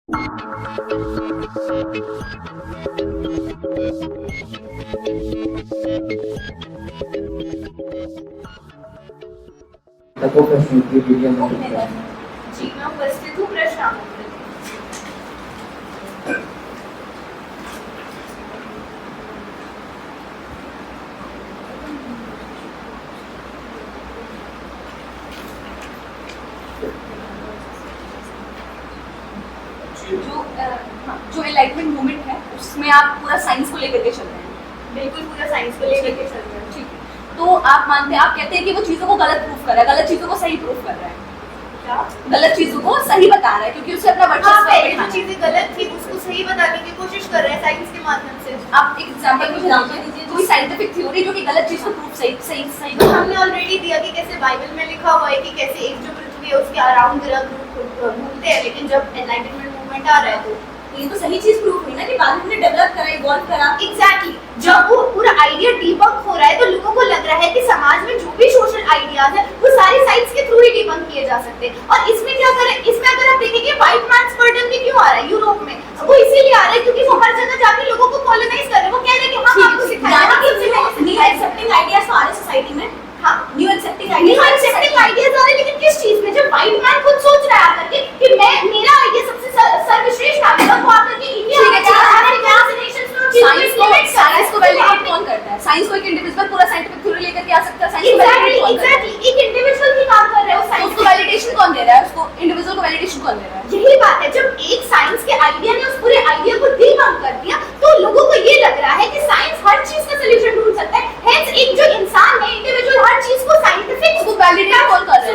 तको प्रश्न की वीडियो में जी मैं उपस्थित हूँ। प्रश्न आमंत्रित। जो एनलाइटमेंट मूवमेंट है उसमें आप पूरा साइंस को लेकर के चल रहे हैं, बिल्कुल पूरा साइंस को लेकर के चल रहे हैं, ठीक है। तो आप मानते हैं, आप कहते हैं कि वो चीज़ों को गलत प्रूफ कर रहा है, गलत चीज़ों को सही प्रूफ कर रहा है, क्या गलत चीज़ों को सही बता रहा है क्योंकि उसे अपना वर्चस्व है। जो चीज़ें गलत थी उसको सही बताने की कोशिश कर रहे हैं साइंस के माध्यम से। आप एक एग्जांपल मुझे दीजिए, कोई साइंटिफिक थ्योरी जो कि गलत चीज़ को प्रूफ सही हमने ऑलरेडी दिया कि कैसे बाइबल में लिखा हुआ है कि कैसे एक जो पृथ्वी है उसके अराउंड ग्रह घूमते हैं, लेकिन जब एनलाइटमेंट मूवमेंट आ रहा है तो ये तो सही चीज प्रूफ हुई ना कि बाद में हमने डेवलप करा, इवॉल्व करा। एग्जैक्टली जब वो पूरा आइडिया डीबंक हो रहा है तो लोगों को लग रहा है कि समाज में जो भी सोशल आइडियाज है वो सारी साइंस के थ्रू ही डीबंक किए जा सकते हैं। और इसमें क्या करें, इसमें अगर आप देखेंगे व्हाइट मैन्स बर्डन भी क्यों आ रहा है यूरोप में, वो इसीलिए आ रहा है क्योंकि वो हर जगह जाके लोगों को कॉलोनाइज कर रहे हैं। वो कह रहे हैं कि हम आपको सिखाएंगे कि न्यू एक्सेप्टिंग आइडियाज आ रहे हैं सोसाइटी में। हाँ, न्यू एक्सेप्टिंग आइडियाज आ रहे हैं, लेकिन किस चीज में? जब व्हाइट मैन खुद सोच रहा है आकर के कि मैं मेरा आइडिया सबसे सर्वश्रेष्ठ आइडिया वो आकर के इंडिया साइंस को वैलिडेट कौन करता है? साइंस को एक इंडिविजुअल पूरा साइंटिफिक थ्योरी लेकर के आ सकता है। साइंस एग्जैक्टली एक इंडिविजुअल ही काम कर रहा है, वो साइंस को वैलिडेशन कौन दे रहा है? उसको इंडिविजुअल को वैलिडेशन कौन दे रहा है? यही बात है, जब एक साइंस के आइडिया ने उस पूरे आइडिया को डीबंक कर दिया तो लोगों को ये लग रहा है कि साइंस हर चीज का सॉल्यूशन ढूंढ सकता है। हेंस एक जो इंसान है, इंडिविजुअल, हर चीज को साइंटिफिक उसको वैलिडेट कौन कर रहा है?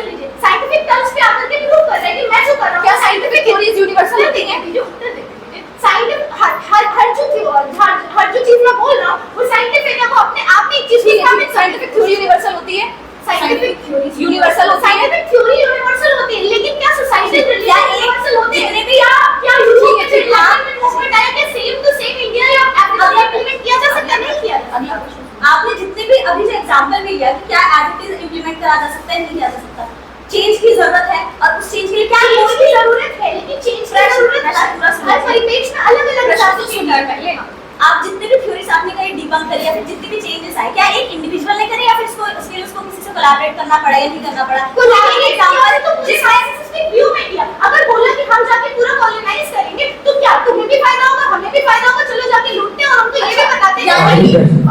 साइंटिफिक टर्म्स पे आकर के प्रूव कर रहा है कि मैं जो कर रहा हूं क्या साइंटिफिक थ्योरीज यूनिवर्सल होती है? जो उत्तर देते हर जो चीज मैं बोल रहा हूँ वो साइंटिफिक है, वो अपने आप में एक चीज है। साइंटिफिक थ्योरी यूनिवर्सल होती है, साइंटिफिक थ्योरी यूनिवर्सल होती है, साइंटिफिक थ्योरी यूनिवर्सल होती है, लेकिन क्या सोसाइटी यूनिवर्सल होती है? जितने भी क्या यूरोप के फिर मूवमेंट आया क्या सेम टू सेम इंडिया या अफ्रीका इंप्लीमेंट किया जा सकता है? नहीं किया। अगला क्वेश्चन, आपने जितने भी अभी जो एग्जांपल में लिया कि क्या एज इट इज इंप्लीमेंट करा जा सकता है, नहीं किया जा सकता, चेंज की जरूरत है और उस चेंज के लिए क्या चेंज की जरूरत है, लेकिन चेंज की जरूरत है हर परिप्रेक्ष्य में अलग-अलग हिसाब से होता है। पहले आप जितने भी थ्योरीज आपने कहीं डीबंक करी या फिर जितने भी चेंजेस आए, क्या एक इंडिविजुअल ने करे या फिर उसके लिए उसको किसी से कोलैबोरेट करना पड़ा या नहीं करना पड़ा? कोलैबोरेट एग्जांपल तो मुझे साइंटिफिक व्यू में दिया। अगर बोला कि हम जाके पूरा कॉलोनाइज करेंगे तो क्या तुम्हें भी फायदा होगा, हमें भी फायदा होगा, चलो जाके लूटते हैं और हमको ये भी बताते हैं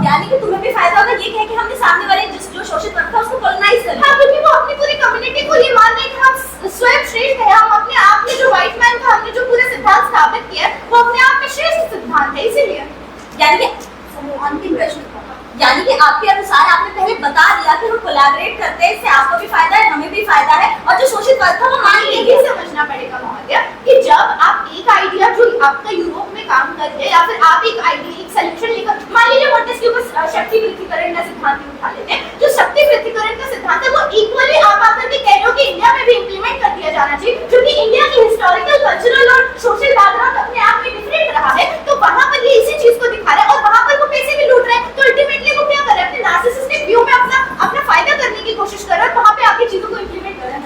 यानी कि तुम्हें भी फायदा होगा, ये कह के हमने सामने वाले जो शोषित वर्ग था उसको कॉलोनाइज कर लिया। हां, क्योंकि वो अपनी पूरी कम्युनिटी को ये मान रहे हैं कि हम स्वयं श्रेष्ठ हैं, हम अपने आप में जो व्हाइट मैन था, हमने जो पूरा सिद्धांत स्थापित किया है वो अपने आप में श्रेष्ठ सिद्धांत है। इसीलिए यानी कि अंतिम प्रश्न, यानी कि आपके अनुसार आपने पहले बता दिया कि हम कोलैबोरेट करते हैं, इससे आपको भी फायदा है, हमें भी फायदा है, और जो शोषित वर्ग था वो मान लिया। ये समझना पड़ेगा महोदय कि जब आप एक आइडिया जो आपका यूरोप में काम कर रहे हैं या फिर आप एक आइडिया एक सॉल्यूशन लेकर, मान लीजिए मोंटेस्क्यू का शक्ति पृथ्वीकरण का सिद्धांत उठा लेते हैं, जो शक्ति पृथ्वीकरण का सिद्धांत है वो इक्वली आप आकर के कह रहे हो कि इंडिया में भी इंप्लीमेंट कर दिया जाना चाहिए, क्योंकि इंडिया की हिस्टोरिकल, कल्चरल और सोशल बैकग्राउंड अपने आप में डिफरेंट रहा है, तो वहां पर ये इसी चीज को दिखा रहा है और वहां पर वो पैसे भी लूट रहे हैं। तो अल्टीमेटली वो क्या कर रहे हैं? अपने नार्सिसिस्टिक व्यू में अपना फायदा करने की कोशिश कर रहे हैं और वहां पे आके चीजों को इंप्लीमेंट कर रहे हैं।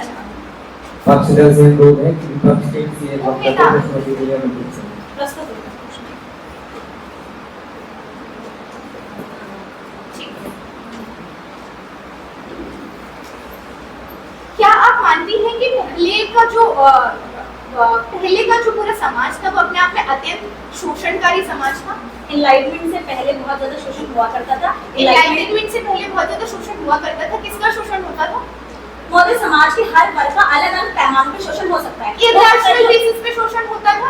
पक्षधर से लोग हैं कि विपक्ष के लिए वक्तव्य प्रश्न की वीडियो में देख सकते हैं। प्रश्न क्या आप मानती हैं कि पहले का जो पूरा समाज था वो अपने आप में अत्यंत शोषणकारी समाज था? एनलाइटमेंट से पहले बहुत ज्यादा शोषण हुआ करता था। एनलाइटमेंट से पहले बहुत ज्यादा शोषण हुआ करता था। किसका शोषण होता था? मौजूदा समाज के हर वर्ग का अलग-अलग पैमानों पे शोषण हो सकता है। इर्रेशनल बेसिस पे शोषण होता था,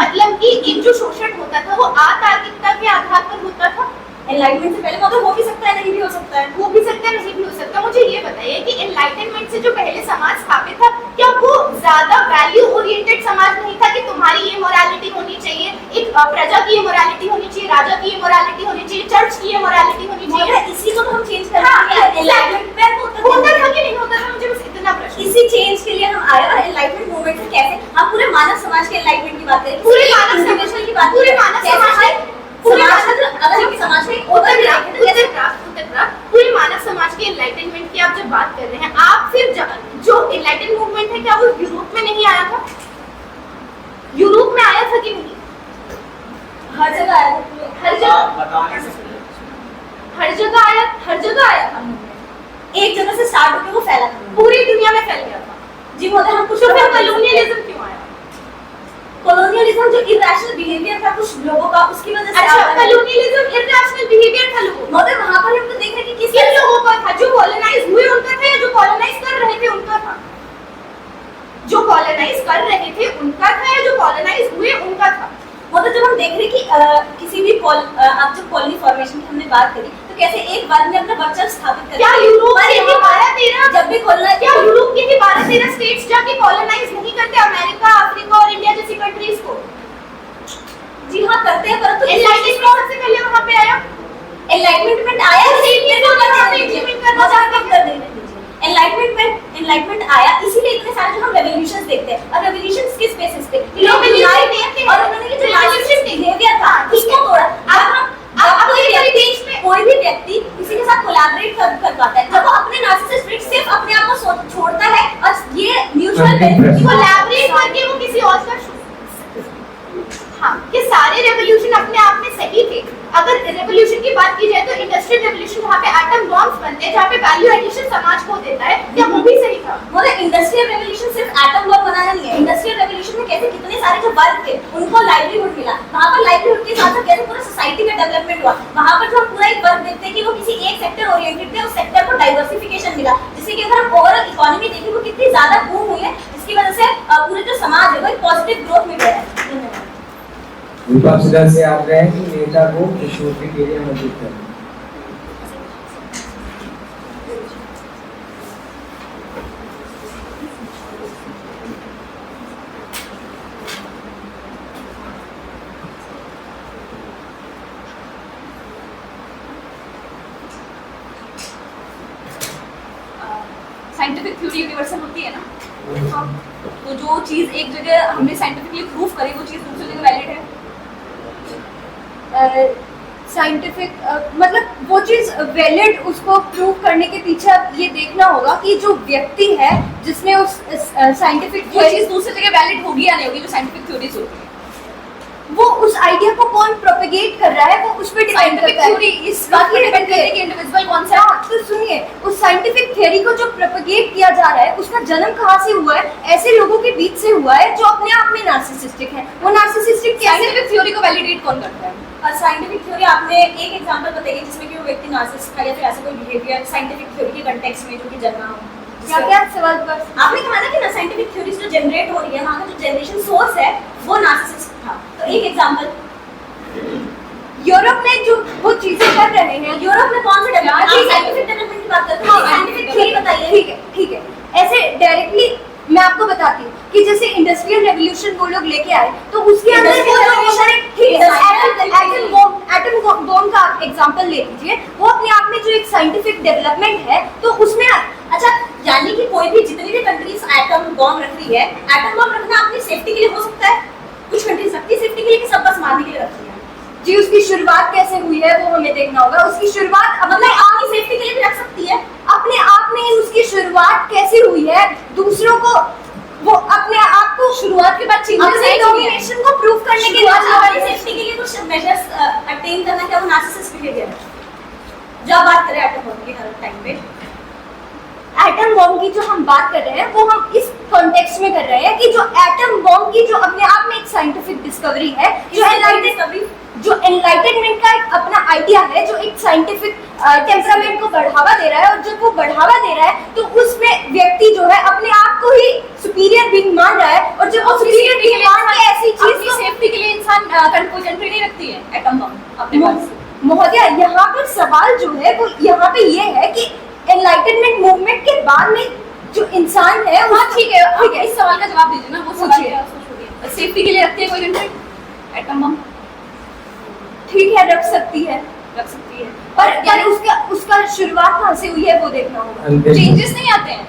मतलब कि एक जो शोषण होता था वो अतार्किकता के आधार पर होता था। एनलाइटमेंट से पहले मतलब हो भी सकता है, नहीं भी हो सकता है, हो भी सकता है, नहीं भी हो सकता। मुझे ये बताइए कि एनलाइटमेंट से जो पहले समाज स्थापित था क्या वो ज्यादा वैल्यू ओरिएंटेड समाज नहीं था कि तुम्हारी ये मोरालिटी होनी चाहिए, एक प्रजा की ये मोरालिटी होनी चाहिए, राजा की ये मोरालिटी होनी चाहिए, चर्च की ये मोरालिटी होनी चाहिए? इसी को तो हम चेंज कर रहे हैं। एनलाइटमेंट पे होता था कि नहीं होता था? मुझे बस इतना प्रश्न। इसी चेंज के लिए हम आए और एनलाइटमेंट मूवमेंट से कैसे हम पूरे मानव समाज के एनलाइटमेंट की बात करें, पूरे मानव समाज की बात, पूरे मानव समाज पूरे समाज में पूरे मानव समाज के एनलाइटमेंट की आप जब बात कर रहे हैं, आप फिर जो एनलाइटन मूवमेंट है क्या वो यूरोप में नहीं आया था? स्टार्ट होकर वो फैला था, पूरी दुनिया में फैल गया था। जी महोदय हम कुछ तो फिर कॉलोनियलिज्म क्यों आया? कॉलोनियलिज्म जो इरेशनल बिहेवियर था कुछ लोगों का, उसकी वजह से अच्छा, कॉलोनियलिज्म इरेशनल बिहेवियर था लोगों का। महोदय वहां पर हम तो देख रहे हैं कि किन लोगों का था? जो कॉलोनाइज हुए उनका था या जो कॉलोनाइज कर रहे थे उनका था? जो कॉलोनाइज कर रहे थे उनका था या जो कॉलोनाइज हुए उनका था? मतलब जब हम देख रहे हैं कि किसी भी आप जब कॉलोनी फॉर्मेशन की हमने बात करी तो कैसे एक बार में अपना वर्चस्व स्थापित कर क्या यूरोप के भी 12-13 जब भी कॉलोनाइज, क्या यूरोप के भी 12-13 स्टेट्स जाके कॉलोनाइज नहीं करते अमेरिका, अफ्रीका और इंडिया जैसी कंट्रीज को? जी हाँ करते हैं, परंतु एनलाइटमेंट सबसे पहले वहां पे आया। एनलाइटमेंट आया एनलाइटमेंट आया, इसीलिए इतने सारे जो हम रेवोल्यूशंस देखते हैं। और रेवोल्यूशंस किस बेसिस पे? और उन्होंने जो रेवोल्यूशन बिहेवियर था उसको तोड़ा। कोई भी व्यक्ति किसी के साथ कोलैबोरेट कर पाता है जब वो अपने नार्सिसिस्ट ट्रिक सिर्फ अपने आप को छोड़ता है और ये म्यूचुअल कोलैबोरेट करके वो किसी और का हाँ, ये सारे रेवोल्यूशन अपने आप में सही थे। अगर रेवोल्यूशन की बात की जाए तो इंडस्ट्रियल रेवोल्यूशन जहाँ पे एटम बॉम्ब्स बनते हैं, जहाँ पे वैल्यू एडिशन समाज को देता है, क्या वो भी सही था? मतलब इंडस्ट्रियल रेवोल्यूशन सिर्फ एटम बॉम्ब बनाना नहीं है। इंडस्ट्रियल रेवोल्यूशन में कैसे कितने सारे जो वर्ग थे उनको लाइवलीहुड मिला, वहाँ पर लाइवलीहुड के साथ साथ कैसे पूरा सोसाइटी का डेवलपमेंट हुआ। वहाँ पर जो हम पूरा एक वर्ग देखते हैं कि वो किसी एक सेक्टर ओरिएंटेड थे, उस सेक्टर को डाइवर्सिफिकेशन मिला, जिससे कि अगर हम ओवरऑल इकोनॉमी देखें वो कितनी ज्यादा बूम हुई है, जिसकी वजह से पूरे जो समाज है वो एक पॉजिटिव ग्रोथ में गया है। धन्यवाद। विपक्ष दल से आप रहे हैं कि नेता को शूटिंग के लिए मदद करें। साइंटिफिक थ्योरी यूनिवर्सल होती है ना, तो जो चीज एक जगह हमने साइंटिफिकली प्रूव करी वो चीज दूसरी जगह वैलिड है। साइंटिफिक मतलब वो चीज़ वैलिड उसको प्रूव करने के पीछे ये देखना होगा कि जो व्यक्ति है जिसने उस साइंटिफिक वो चीज दूसरी जगह वैलिड होगी या नहीं होगी, जो साइंटिफिक थ्योरीज होती है वो उस आइडिया को कौन प्रोपेगेट कर रहा है वो उस पर डिपेंड करता है। इस बात पर डिपेंड करता है कि इंडिविजुअल कौन सा है। तो सुनिए, उस साइंटिफिक थ्योरी को जो प्रोपेगेट किया जा रहा है उसका जन्म कहाँ से हुआ है? ऐसे लोगों के बीच से हुआ है जो अपने आप में नार्सिसिस्टिक है। वो नार्सिसिस्टिक कैसे? साइंटिफिक थ्योरी को वैलिडेट कौन करता है? और साइंटिफिक थ्योरी आपने एक एग्जांपल बताइए जिसमें कि वो व्यक्ति नार्सिसिस्ट था या फिर ऐसा कोई बिहेवियर साइंटिफिक थ्योरी के कॉन्टेक्स्ट में जो कि जन्मा हो। क्या सवाल पर आपने कहा ना कि ना साइंटिफिक थ्योरीज जो जनरेट हो रही है वहाँ का जो जनरेशन सोर्स है वो नार्सिसिस्ट था, तो एक एग्जांपल यूरोप में जो वो चीजें कर रहे हैं, यूरोप में कौन से डेवलपमेंट, साइंटिफिक डेवलपमेंट की बात करते हैं, साइंटिफिक थ्योरी बताइए। ठीक है ऐसे डायरेक्टली मैं आपको बताती हूँ कि जैसे इंडस्ट्रियल रेवोल्यूशन वो लोग लेके आए तो उसके अंदर एटम बॉम्ब का एग्जांपल ले लीजिए, वो अपने आप में जो एक साइंटिफिक डेवलपमेंट है तो उसमें अच्छा यानी कि कोई भी जितनी भी कंट्रीज एटम बॉम्ब रख रही है, एटम बॉम्ब रखना अपनी सेफ्टी के लिए हो सकता है, कुछ कंट्रीज अपनी सेफ्टी के लिए कि सब बस मारने के लिए रखती है। जी उसकी शुरुआत कैसे हुई है वो हमें देखना होगा। उसकी शुरुआत अपने आप की सेफ्टी के लिए भी रख सकती है, अपने आप में उसकी शुरुआत कैसे हुई है, दूसरों को वो अपने आप को शुरुआत के बाद अपने डोमिनेशन को प्रूव करने के लिए अपनी सेफ्टी के लिए कुछ मेजर्स अटेन करना, क्या वो नार्सिसिस्ट बिहेवियर है? जब बात करें एटम बॉम्ब की हर टाइम पे, एटम बॉम्ब की जो हम बात कर रहे हैं वो हम इस कॉन्टेक्स्ट में कर रहे हैं कि जो एटम बॉम्ब की जो अपने आप में एक साइंटिफिक डिस्कवरी है, जो एनलाइटनमेंट का एक अपना आइडिया है, जो एक साइंटिफिक टेम्परामेंट को बढ़ावा दे रहा है, और जब वो बढ़ावा दे रहा है तो उसमें व्यक्ति जो है अपने आप को ही सुपीरियर बीइंग मान रहा है, और जब वो सुपीरियर बीइंग मान के ऐसी चीज अपनी सेफ्टी के लिए इंसान कंट्री नहीं रखती है एटम बम अपने पास। महोदया यहाँ पर सवाल जो है वो यहाँ पे ये है कि एनलाइटनमेंट मूवमेंट के बाद में जो इंसान है वो ठीक है इस सवाल का जवाब दीजिए ना, वो सवाल क्या है उसको छोड़िए। सेफ्टी के लिए रखती है कोई कंट्री एटम बम? ठीक है रख सकती है पर यानी उसका शुरुआत कहाँ से हुई है वो देखना होगा। चेंजेस नहीं आते हैं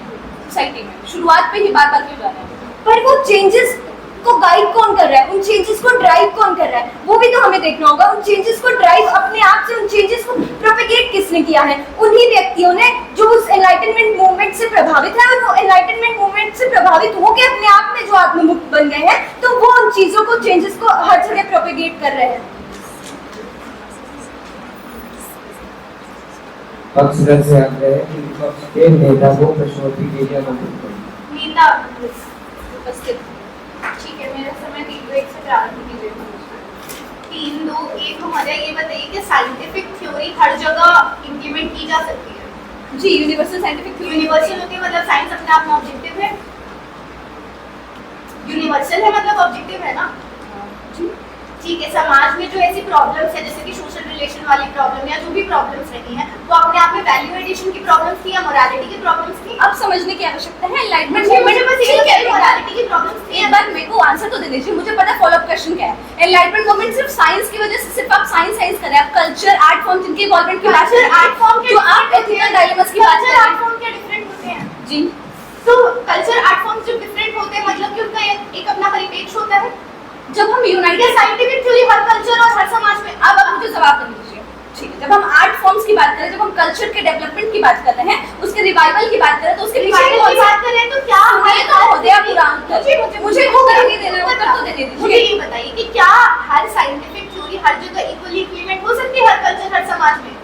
सोसाइटी में, शुरुआत पे ही बार बार क्यों जा रहे हैं? पर वो चेंजेस को गाइड कौन कर रहा है, उन चेंजेस को ड्राइव कौन कर रहा है वो भी तो हमें देखना होगा। उन चेंजेस को ड्राइव अपने आप से, उन चेंजेस को प्रोपेगेट किसने किया है? उन्हीं व्यक्तियों ने जो उस एनलाइटनमेंट मूवमेंट से प्रभावित है, और वो एनलाइटनमेंट मूवमेंट से प्रभावित होकर अपने आप में जो आत्ममुक्त बन गए हैं, तो वो उन चीजों को, चेंजेस को हर जगह प्रोपेगेट कर रहे हैं। पक्षधर से आग्रह है कि विपक्ष के नेता को प्रश्नोत्तरी के लिए आमंत्रित करें। नेता उपस्थित। ठीक है, मेरा समय 3-2-1 से प्रारंभ कीजिए। 3-2-1 महोदय, ये बताइए कि साइंटिफिक थ्योरी हर जगह इम्प्लीमेंट की जा सकती है? जी, यूनिवर्सल साइंटिफिक थ्योरी यूनिवर्सल होती है मतलब साइंस अपने आप में ऑब्जेक्टिव है? यूनिवर्सल है मतलब ऑब्जेक्टिव है ना? ठीक है, समाज में जो ऐसी प्रॉब्लम्स है जैसे कि सोशल रिलेशन वाली प्रॉब्लम या जो भी प्रॉब्लम्स रही हैं वो अपने आप में वैल्यू एडिशन की प्रॉब्लम्स थी या मोरालिटी की प्रॉब्लम्स थी? अब समझने की आवश्यकता है एनलाइटमेंट मुझे बस ये कह रही मोरालिटी की प्रॉब्लम्स थी। एक बार मेरे को आंसर तो दे दीजिए, मुझे पता है फॉलोअप क्वेश्चन क्या है। एनलाइटमेंट मूवमेंट सिर्फ साइंस की वजह से सिर्फ आप साइंस कर रहे हैं, आप कल्चर आर्ट फॉर्म जिनकी इन्वॉल्वमेंट की बात कर रहे हैं, आर्ट फॉर्म के जो आप एथिकल डायलेमास की बात कर रहे आर्ट हैं। फॉर्म के डिफरेंट होते हैं जी, तो कल्चर आर्ट फॉर्म जो डिफरेंट होते हैं मतलब कि उनका एक अपना परिपेक्ष होता है। जब हम ये यूनाइटेड साइंटिफिक थ्योरी हर कल्चर और हर समाज में अब आप मुझे जवाब दे दीजिए। ठीक है, जब हम आर्ट फॉर्म्स की बात करें, जब हम कल्चर के डेवलपमेंट की बात कर रहे हैं, उसके रिवाइवल की बात करें तो उसके पीछे रिवाइवल की बात करें तो क्या ये तो हो गया पूरा आंसर। मुझे उत्तर नहीं देना, उत्तर तो दे मुझे दीजिए। ये बताइए कि क्या हर साइंटिफिक थ्योरी हर जगह इक्वली इम्प्लीमेंट हो सकती है हर कल्चर हर समाज में?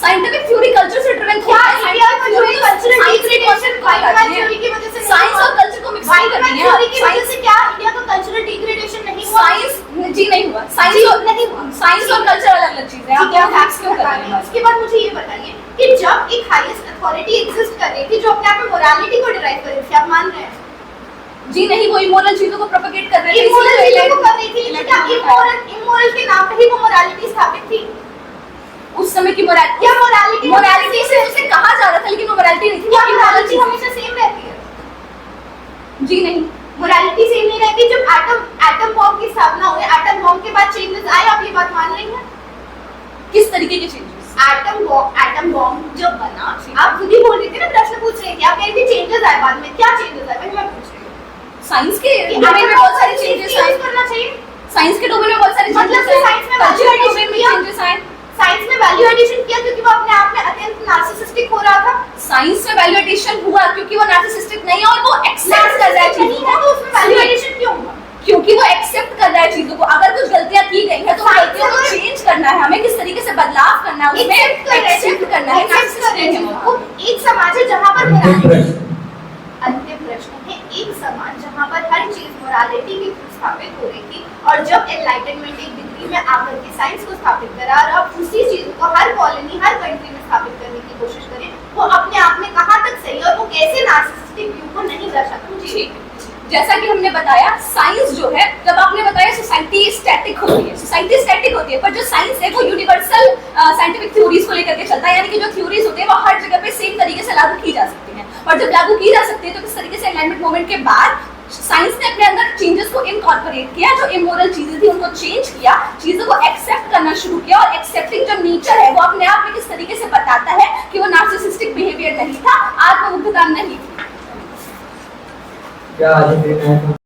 साइंटिफिक थ्योरी कल्चर से ड्रिवन क्या इंडिया का जो कल्चरल डिग्रेडेशन वाइटमैन थ्योरी की वजह से साइंस और कल्चर को मिक्स नहीं करनी है। थ्योरी की वजह से क्या इंडिया का कल्चरल डिग्रेडेशन नहीं हुआ? साइंस जी नहीं हुआ, साइंस और नहीं हुआ, साइंस और कल्चर अलग अलग चीज है। आप क्या फैक्ट्स क्यों कर रहे हैं? उसके बाद मुझे ये बताइए कि जब एक हाईएस्ट अथॉरिटी एग्जिस्ट कर रही थी जो अपने आप में मोरालिटी को डिराइव कर रही थी, आप मान रहे हैं? जी नहीं, वो इमोरल चीजों को प्रोपेगेट कर रहे थे, इमोरल चीजों को कर रही थी, लेकिन क्या इमोरल के नाम पे ही वो मोरालिटी स्थापित थी? उस समय की मोरालिटी, क्या मोरालिटी मोरालिटी से उसे कहा जा रहा था लेकिन वो मोरालिटी नहीं थी। क्या वो मोरालिटी इमोरल हमेशा सेम रहती है? जी नहीं, मोरालिटी सेम नहीं रहती। जब एटम बॉम्ब की स्थापना हुई, एटम बॉम्ब के बाद चेंजेस आए, आप ये बात मान रही हैं? किस तरीके के चेंजेस? एटम बॉम्ब जब बना, आप खुद ही बोल रही थी ना, प्रश्न पूछ रही थी, आप कह रही थी चेंजेस आए बाद में, क्या चेंजेस आए? वही मैं पूछ रही हूँ। साइंस के कि डोमेन में बहुत सारे चेंजेस यूज आए। करना चाहिए। साइंस के डोमेन में बहुत सारे मतलब चेंजेस आए, साइंस में कल्चर वैल्यू डोमेन में एडिशन चेंजेस आए। साइंस में वैल्यू एडिशन किया क्योंकि वो अपने आप में अत्यंत नार्सिसिस्टिक हो रहा था। साइंस में वैल्यू एडिशन हुआ क्योंकि वो नार्सिसिस्टिक नहीं है और वो एक्सेप्ट कर रहा है नहीं है, तो उसमें वैल्यू एडिशन क्यों हुआ? क्योंकि वो एक्सेप्ट कर रहा है चीजों को। अगर कुछ गलतियां की गई है तो उन गलतियों को चेंज करना है, हमें किस तरीके से बदलाव करना है, उसमें एक्सेप्ट करना है। एक्सेप्ट कर रहे हैं। वो एक समाज है जहां पर अंतिम प्रश्न है, एक समाज जहां पर हर चीज मोरालिटी की स्थापित हो रही थी और जब एनलाइटनमेंट एक डिग्री में आकर के साइंस को स्थापित करा और अब उसी चीज को हर कॉलोनी हर कंट्री में स्थापित करने की कोशिश करें, वो अपने आप में कहां तक सही और वो कैसे नार्सिसिस्टिक व्यू को नहीं दर्शाता? जी, जैसा कि हमने बताया, साइंस जो है, जब आपने बताया सोसाइटी स्टैटिक होती है, सोसाइटी स्टैटिक होती है, पर जो साइंस है वो यूनिवर्सल साइंटिफिक थ्योरीज को लेकर के चलता है, यानी कि जो थ्योरीज होती है वो हर जगह पे सेम तरीके से लागू की जा सकती हैं। और जब लागू की जा सकती है तो किस तरीके से एनलाइटमेंट मूवमेंट के बाद साइंस ने अपने अंदर चेंजेस को इनकॉर्पोरेट किया, जो इमोरल चीजें थी उनको चेंज किया, चीजों को एक्सेप्ट करना शुरू किया, और एक्सेप्टिंग जो नेचर है वो अपने आप में किस तरीके से बताता है कि वो नार्सिसिस्टिक बिहेवियर नहीं था, आत्ममुग्धता नहीं थी। क्या आज के